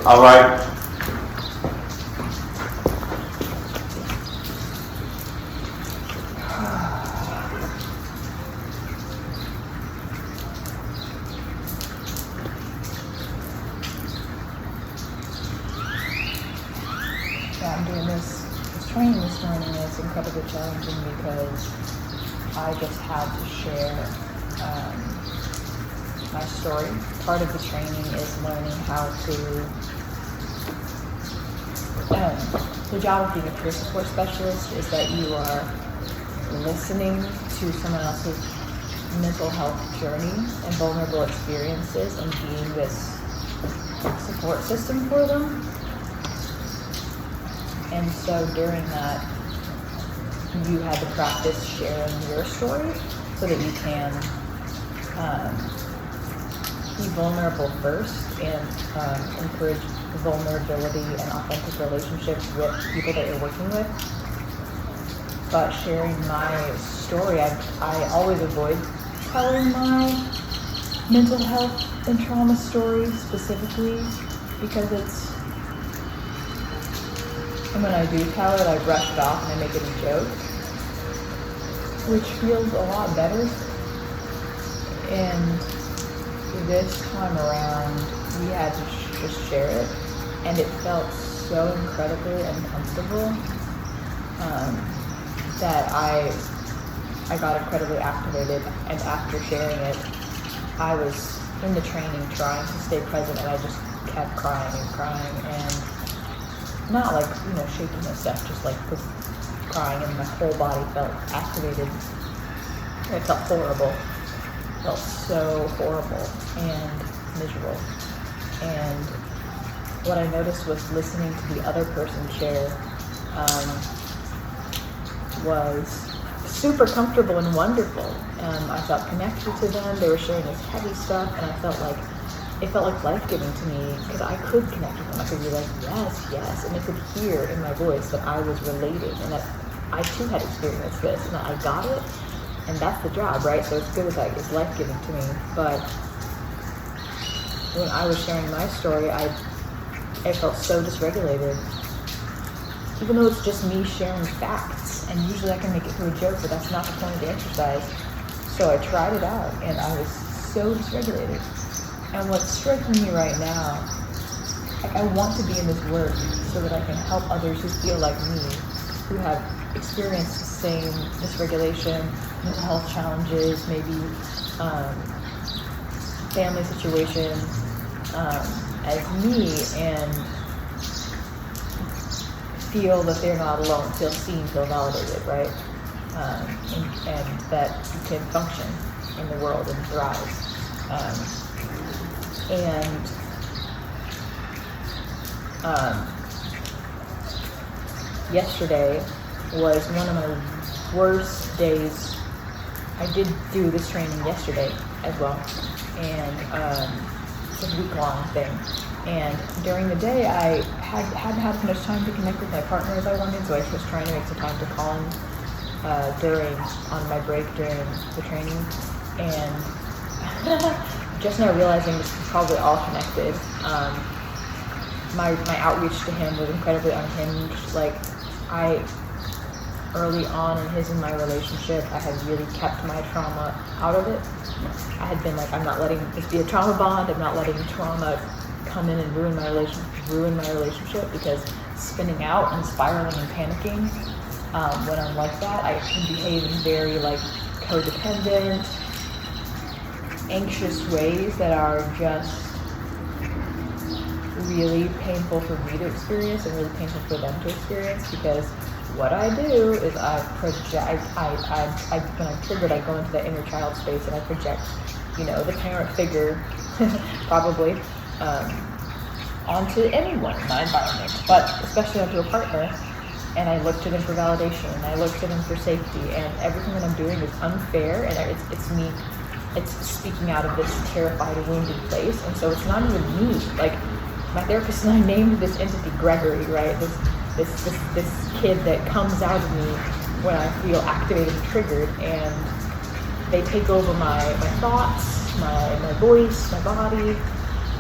All right. I'm doing this training this morning, and it's incredibly challenging because I just had to share my story. Part of the training is learning how to, the job of being a peer support specialist is that you are listening to someone else's mental health journey and vulnerable experiences and being this support system for them. And so during that, you had to practice sharing your story so that you can be vulnerable first and encourage vulnerability and authentic relationships with people that you're working with. But sharing my story, I always avoid telling my mental health and trauma story specifically because and when I do tell it, I brush it off and I make it a joke, which feels a lot better. And this time around, we had to just share it, and it felt so incredibly uncomfortable that I got incredibly activated. And after sharing it, I was in the training trying to stay present, and I just kept crying and not like, shaking and stuff, just like crying, and my whole body felt activated. It felt horrible. It felt so horrible and miserable. And what I noticed was listening to the other person share was super comfortable and wonderful. I felt connected to them. They were sharing this heavy stuff, and it felt like life-giving to me because I could connect with them. I could be like, yes, and they could hear in my voice that I was relating and that I too had experienced this and that I got it, and that's the job, right? So it's good as it's life-giving to me. But when I was sharing my story, I felt so dysregulated, even though it's just me sharing facts, and usually I can make it through a joke, but that's not the point of the exercise. So I tried it out, and I was so dysregulated. And what's striking me right now, I want to be in this work so that I can help others who feel like me, who have experienced the same dysregulation, mental health challenges, maybe family situation as me, and feel that they're not alone, feel seen, feel validated, right? And that you can function in the world and thrive. Yesterday was one of my worst days. I did do this training yesterday as well, and it's a week-long thing. And during the day, I hadn't had as much time to connect with my partner as I wanted, so I was trying to make some time to call him on my break during the training, and just now realizing this is probably all connected. My outreach to him was incredibly unhinged. Like, early on in his and my relationship, I had really kept my trauma out of it. I had been like, I'm not letting this be a trauma bond. I'm not letting trauma come in and ruin my relationship, because spinning out and spiraling and panicking, when I'm like that, I can behave in very codependent, anxious ways that are just really painful for me to experience and really painful for them to experience, because what I do is I project, when I'm triggered, I go into the inner child space and I project, the parent figure, probably, onto anyone in my environment, but especially onto a partner, and I look to them for validation, and I look to them for safety, and everything that I'm doing is unfair, and it's me, it's speaking out of this terrified, wounded place, and so it's not even me. Like, my therapist and I named this entity Gregory, right? This kid that comes out of me when I feel activated and triggered, and they take over my thoughts, my voice, my body,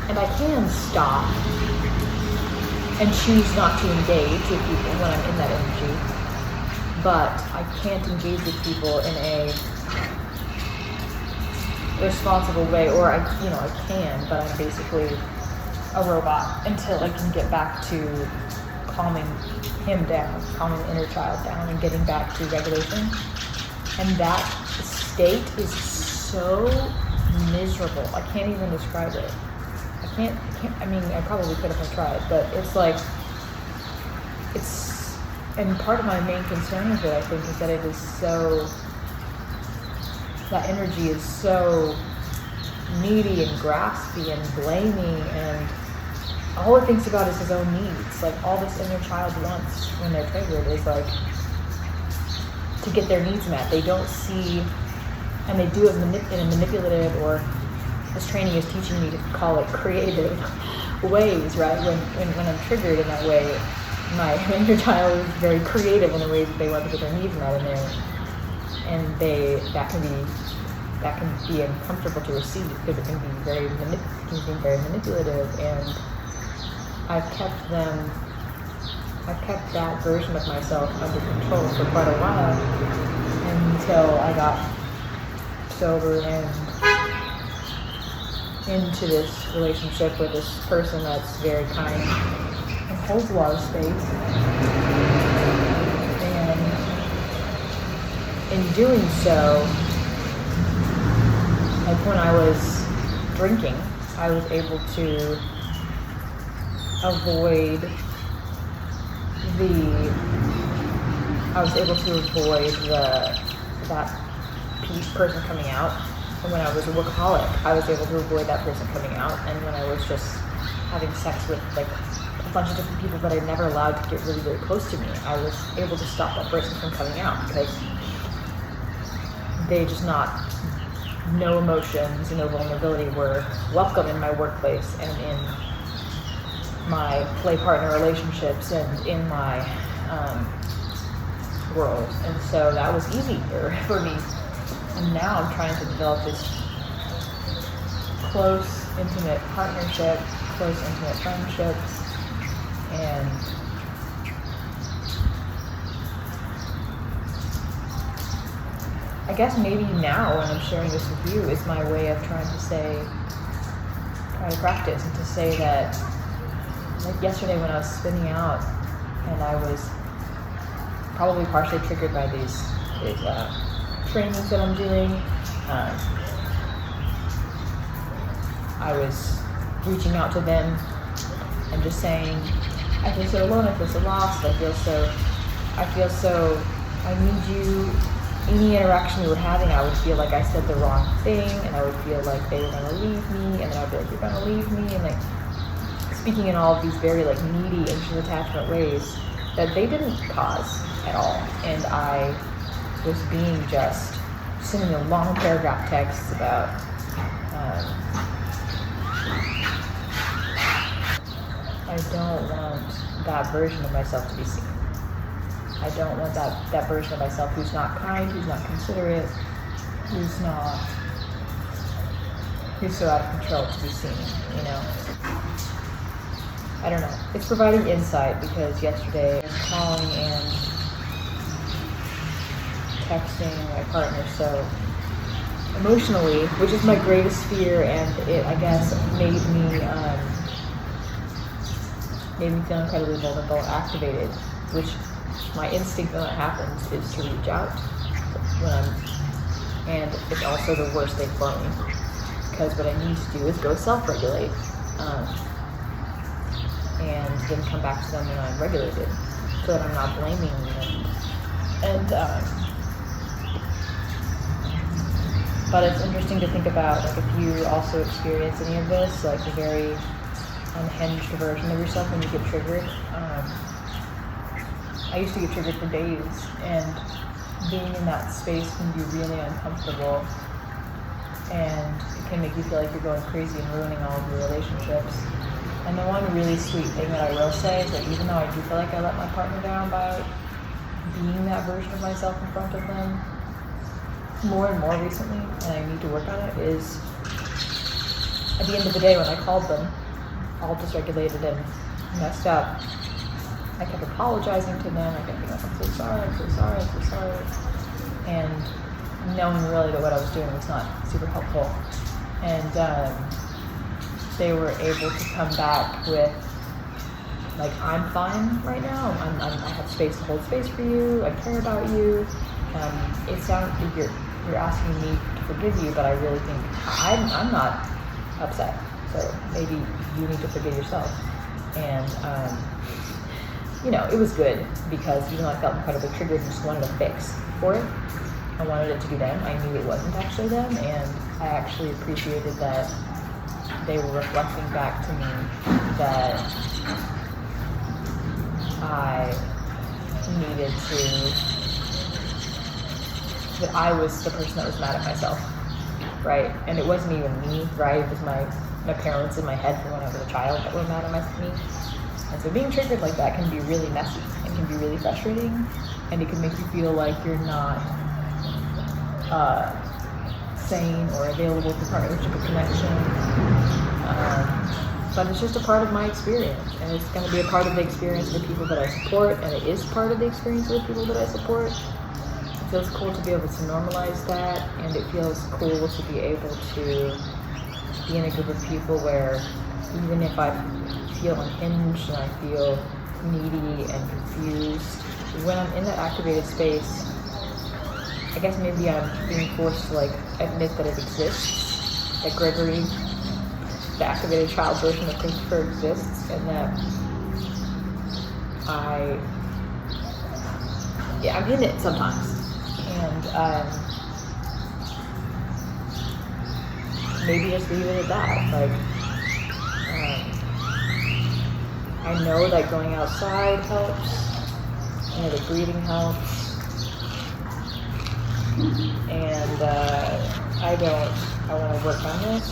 and I can stop and choose not to engage with people when I'm in that energy, but I can't engage with people in a responsible way, or I can, but I'm basically a robot until I can get back to calming him down, calming the inner child down, and getting back to regulation. And that state is so miserable. I can't even describe it. I mean, I probably could if I tried, but it's like, and part of my main concern with it, I think, is that it is so, that energy is so needy and graspy and blaming, and all it thinks about is his own needs. Like, all this inner child wants when they're triggered is like to get their needs met. They don't see, and they do it in a manipulative, or this training is teaching me to call it creative ways, right? When I'm triggered in that way, my inner child is very creative in the ways that they want to get their needs met, and that can be uncomfortable to receive, because it can be very manipulative, and I've kept that version of myself under control for quite a while, until I got sober and into this relationship with this person that's very kind and holds a lot of space. And in doing so, like when I was drinking, I was able to avoid that person coming out. And when I was a workaholic, I was able to avoid that person coming out. And when I was just having sex with like a bunch of different people that I never allowed to get really, really close to me, I was able to stop that person from coming out, because they just no emotions and no vulnerability were welcome in my workplace and in my play partner relationships and in my world. And so that was easier for me. And now I'm trying to develop this close, intimate partnership, close, intimate friendships, and I guess maybe now when I'm sharing this with you is my way of trying to practice and to say that, like yesterday when I was spinning out and I was probably partially triggered by these trainings that I'm doing, I was reaching out to them and just saying, I feel so alone, I feel so lost, I feel so, I need you. Any interaction we were having, I would feel like I said the wrong thing, and I would feel like they were going to leave me, and then I would be like, you're going to leave me, and like speaking in all of these very like needy, anxious attachment ways that they didn't cause at all. And I was being just sending a long paragraph texts about I don't want that version of myself to be seen. I don't want that version of myself who's not kind, who's not considerate, who's so out of control to be seen, you know? I don't know. It's providing insight, because yesterday I was calling and texting my partner so emotionally, which is my greatest fear, and it, I guess, made me feel incredibly vulnerable and activated, which my instinct when that happens is to reach out and it's also the worst thing for me, because what I need to do is go self-regulate and then come back to them when I'm regulated, so that I'm not blaming them. And but it's interesting to think about, like, if you also experience any of this, like a very unhinged version of yourself when you get triggered. I used to get triggered for days, and being in that space can be really uncomfortable, and it can make you feel like you're going crazy and ruining all of your relationships. And the one really sweet thing that I will say is that even though I do feel like I let my partner down by being that version of myself in front of them more and more recently, and I need to work on it, is at the end of the day, when I called them, all dysregulated and messed up, I kept apologizing to them. I kept being like, I'm so sorry, I'm so sorry, I'm so sorry. And knowing really that what I was doing was not super helpful. And they were able to come back with, like, I'm fine right now. I have space to hold space for you. I care about you. It sounds like you're asking me to forgive you, but I really think I'm not upset. So maybe you need to forgive yourself. And it was good because even though I felt incredibly triggered and just wanted a fix for it, I wanted it to be them. I knew it wasn't actually them, and I actually appreciated that they were reflecting back to me that I needed that I was the person that was mad at myself, right? And it wasn't even me, right? It was my parents in my head from when I was a child that were mad at me. And so being triggered like that can be really messy and can be really frustrating, and it can make you feel like you're not sane or available for partnership or connection. But it's just a part of my experience, and it's going to be a part of the experience of the people that I support, and it is part of the experience of the people that I support. It feels cool to be able to normalize that, and it feels cool to be able to be in a group of people where even if I feel unhinged and I feel needy and confused, when I'm in that activated space, I guess maybe I'm being forced to admit that it exists, that Gregory, the activated child version of Christopher, exists, and that I'm in it sometimes. And maybe just leave it at that. I know that going outside helps, and the breathing helps, and I want to work on this.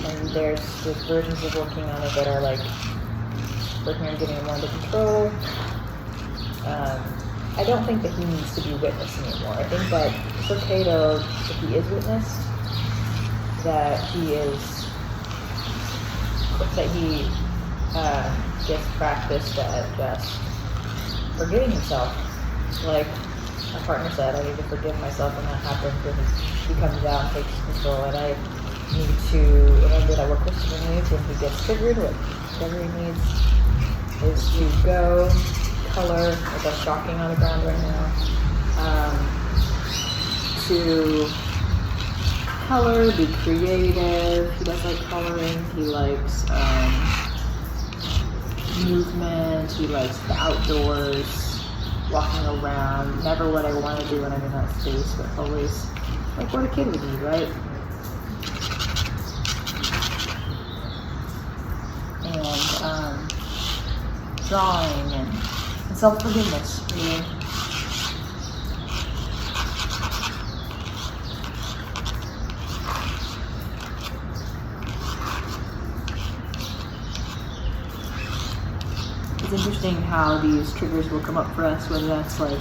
And there's versions of working on it that are working on getting it more under control. I don't think that he needs to be witnessed anymore. I think that it's okay though if he is witnessed, that he gets practiced at just forgiving himself. Like my partner said, I need to forgive myself when that happens, when he comes out and takes control, and I need to remember that what Christopher needs when he gets triggered, whatever he needs, is to go color, like that's shocking on the ground right now, to color, be creative. He does like coloring, he likes movement, he likes the outdoors, walking around, never what I want to do when I'm in that space, but always like what a kid would need, right? And drawing and self-forgiveness, really. It's interesting how these triggers will come up for us, whether that's like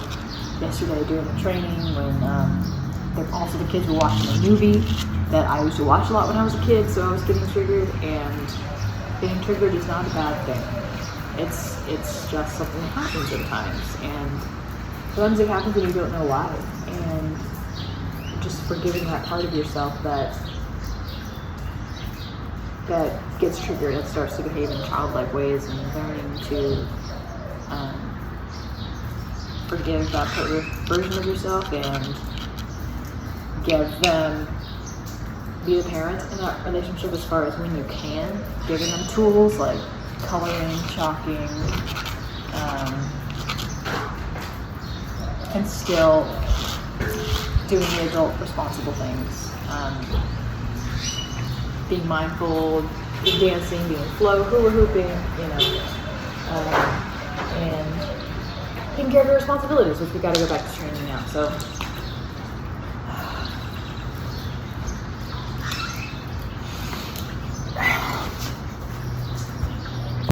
yesterday during the training when also the kids were watching a movie that I used to watch a lot when I was a kid, so I was getting triggered, and being triggered is not a bad thing. It's just something that happens sometimes, and sometimes it happens and you don't know why, and just forgiving that part of yourself that gets triggered and starts to behave in childlike ways, and learning to forgive that version of yourself and be the parent in that relationship as far as when you can, giving them tools like coloring, chalking, and still doing the adult responsible things. Being mindful, dancing, being flow, hula hooping, and taking care of your responsibilities, which we got to go back to training now. So